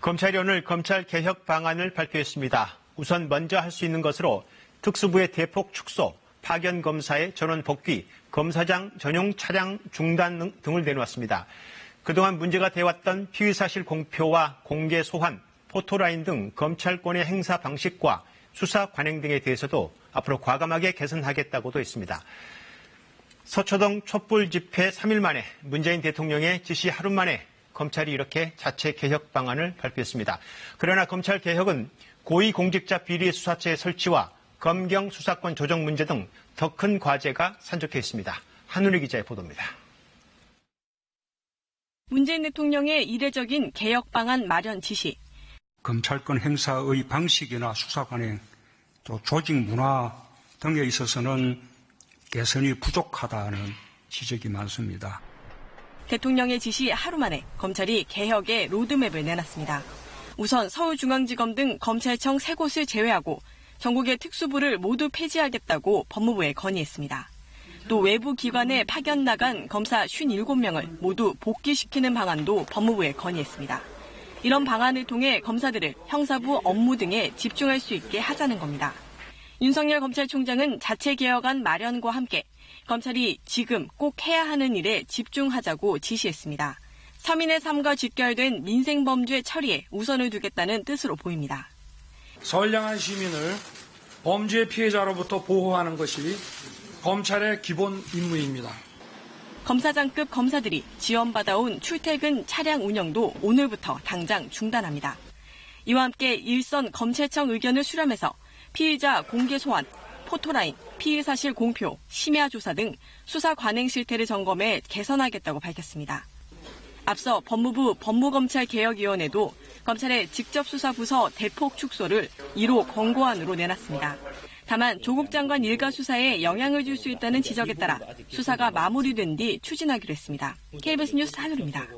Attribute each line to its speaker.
Speaker 1: 검찰이 오늘 검찰 개혁 방안을 발표했습니다. 우선 먼저 할 수 있는 것으로 특수부의 대폭 축소, 파견 검사의 전원 복귀, 검사장 전용 차량 중단 등을 내놓았습니다. 그동안 문제가 되어왔던 피의사실 공표와 공개 소환, 포토라인 등 검찰권의 행사 방식과 수사 관행 등에 대해서도 앞으로 과감하게 개선하겠다고도 했습니다. 서초동 촛불 집회 3일 만에 문재인 대통령의 지시 하루 만에 검찰이 이렇게 자체 개혁 방안을 발표했습니다. 그러나 검찰 개혁은 고위공직자 비리 수사처의 설치와 검경 수사권 조정 문제 등 더 큰 과제가 산적해 있습니다. 한은희 기자의 보도입니다.
Speaker 2: 문재인 대통령의 이례적인 개혁 방안 마련 지시.
Speaker 3: 검찰권 행사의 방식이나 수사 관행, 또 조직 문화 등에 있어서는 개선이 부족하다는 지적이 많습니다.
Speaker 2: 대통령의 지시 하루 만에 검찰이 개혁의 로드맵을 내놨습니다. 우선 서울중앙지검 등 검찰청 3곳을 제외하고 전국의 특수부를 모두 폐지하겠다고 법무부에 건의했습니다. 또 외부 기관에 파견 나간 검사 57명을 모두 복귀시키는 방안도 법무부에 건의했습니다. 이런 방안을 통해 검사들을 형사부 업무 등에 집중할 수 있게 하자는 겁니다. 윤석열 검찰총장은 자체 개혁안 마련과 함께 검찰이 지금 꼭 해야 하는 일에 집중하자고 지시했습니다. 서민의 삶과 직결된 민생범죄 처리에 우선을 두겠다는 뜻으로 보입니다.
Speaker 4: 선량한 시민을 범죄 피해자로부터 보호하는 것이 검찰의 기본 임무입니다.
Speaker 2: 검사장급 검사들이 지원받아온 출퇴근 차량 운영도 오늘부터 당장 중단합니다. 이와 함께 일선 검찰청 의견을 수렴해서 피의자 공개 소환, 포토라인, 피의사실 공표, 심야 조사 등 수사 관행 실태를 점검해 개선하겠다고 밝혔습니다. 앞서 법무부 법무검찰개혁위원회도 검찰의 직접수사부서 대폭 축소를 1호 권고안으로 내놨습니다. 다만 조국 장관 일가 수사에 영향을 줄 수 있다는 지적에 따라 수사가 마무리된 뒤 추진하기로 했습니다. KBS 뉴스 한울입니다.